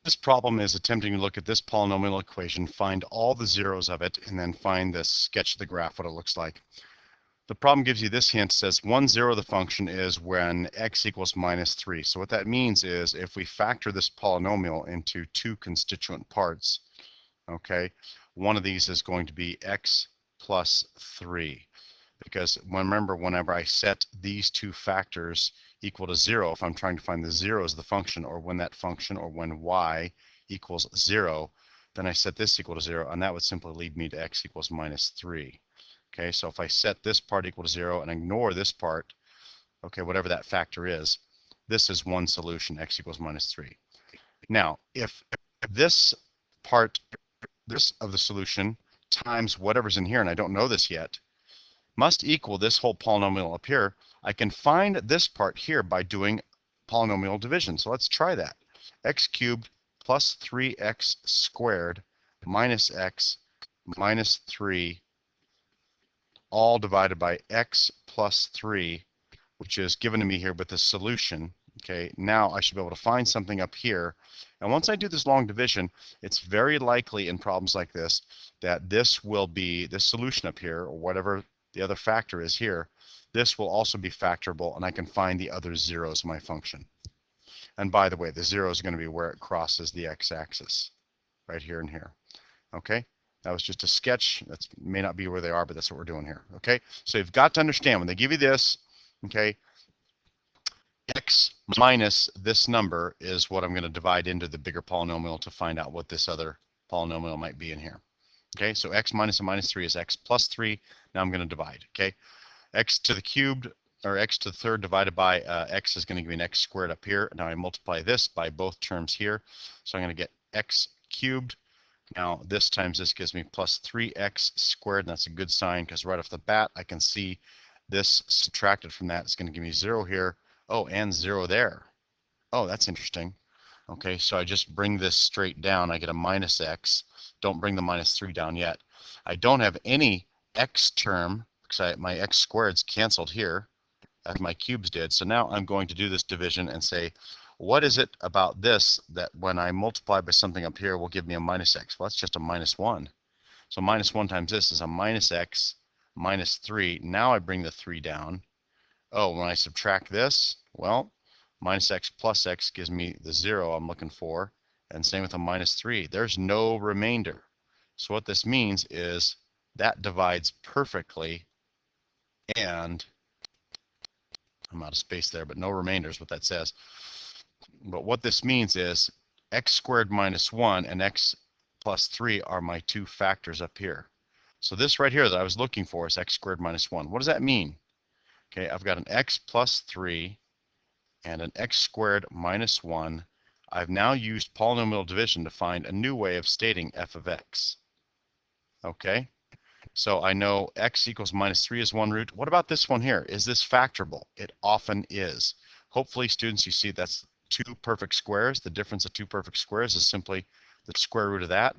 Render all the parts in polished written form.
This problem is attempting to look at this polynomial equation, find all the zeros of it, and then find the sketch of the graph, what it looks like. The problem gives you this hint, says 1, 0 of the function is when x equals minus 3. So what that means is if we factor this polynomial into two constituent parts, okay, one of these is going to be x plus 3. Because remember, whenever I set these two factors equal to 0, if I'm trying to find the zeros of the function, or when that function, or when y equals 0, then I set this equal to 0, and that would simply lead me to x equals minus 3. Okay, so if I set this part equal to 0 and ignore this part, okay, whatever that factor is, this is one solution, x equals minus 3. Now, if this part, this of the solution, times whatever's in here, and I don't know this yet, must equal this whole polynomial up here, I can find this part here by doing polynomial division. So let's try that. X cubed plus 3x squared minus x minus 3 all divided by x plus 3, which is given to me here with the solution. Okay, now I should be able to find something up here. And once I do this long division, it's very likely in problems like this that this will be, this solution up here, or whatever the other factor is here, this will also be factorable, and I can find the other zeros of my function. And by the way, the 0 is going to be where it crosses the x-axis, right here and here. Okay, that was just a sketch. That may not be where they are, but that's what we're doing here. Okay, so you've got to understand when they give you this, okay, x minus this number is what I'm going to divide into the bigger polynomial to find out what this other polynomial might be in here. Okay, so x minus a minus 3 is x plus 3. Now I'm going to divide. Okay, x to the cubed, or x to the third divided by x is going to give me an x squared up here. Now I multiply this by both terms here. So I'm going to get x cubed. Now this times this gives me plus 3x squared, and that's a good sign because right off the bat I can see this subtracted from that is going to give me 0 here. Oh, and 0 there. Oh, that's interesting. Okay, so I just bring this straight down. I get a minus x. Don't bring the minus 3 down yet. I don't have any x term because my x squareds canceled here as my cubes did. So now I'm going to do this division and say, what is it about this that when I multiply by something up here will give me a minus x? Well, that's just a minus 1. So minus 1 times this is a minus x minus 3. Now I bring the 3 down. Oh, when I subtract this, well, minus x plus x gives me the 0 I'm looking for. And same with a minus 3. There's no remainder. So what this means is that divides perfectly, and I'm out of space there, but no remainder is what that says. But what this means is x squared minus 1 and x plus 3 are my two factors up here. So this right here that I was looking for is x squared minus 1. What does that mean? Okay, I've got an x plus 3 and an x squared minus 1. I've now used polynomial division to find a new way of stating f of x. Okay, so I know x equals minus 3 is one root. What about this one here? Is this factorable? It often is. Hopefully, students, you see that's two perfect squares. The difference of two perfect squares is simply the square root of that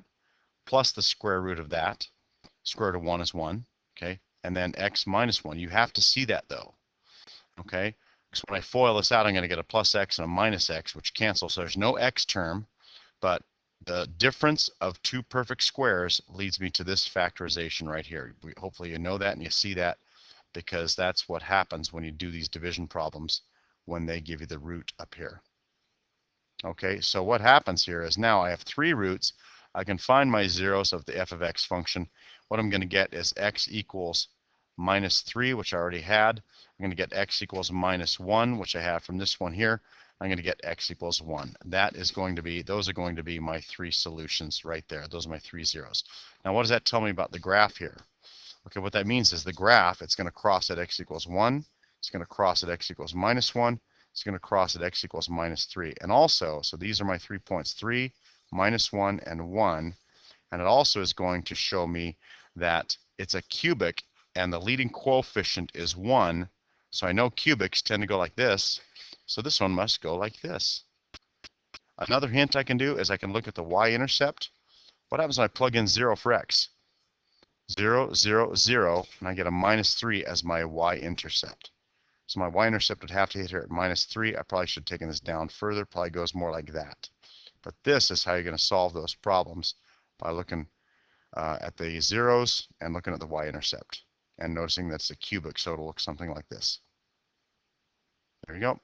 plus the square root of that. Square root of 1 is 1. Okay, and then x minus 1. You have to see that though. Okay, because when I FOIL this out, I'm going to get a plus x and a minus x, which cancel. So there's no x term, but the difference of two perfect squares leads me to this factorization right here. Hopefully you know that and you see that, because that's what happens when you do these division problems when they give you the root up here. Okay, so what happens here is now I have three roots. I can find my zeros of the f of x function. What I'm going to get is x equals minus 3, which I already had. I'm going to get x equals minus 1, which I have from this one here. I'm going to get x equals 1. That is going to be, those are going to be my three solutions right there. Those are my three zeros. Now what does that tell me about the graph here? Okay, what that means is the graph, it's going to cross at x equals 1. It's going to cross at x equals minus 1. It's going to cross at x equals minus 3. And also, so these are my 3 points, 3, minus 1, and 1. And it also is going to show me that it's a cubic and the leading coefficient is 1. So I know cubics tend to go like this. So this one must go like this. Another hint I can do is I can look at the y-intercept. What happens when I plug in 0 for x? 0, 0, 0, and I get a minus 3 as my y-intercept. So my y-intercept would have to hit here at minus 3. I probably should have taken this down further. Probably goes more like that. But this is how you're going to solve those problems, by looking at the zeros and looking at the y-intercept and noticing that's a cubic, so it'll look something like this. There you go.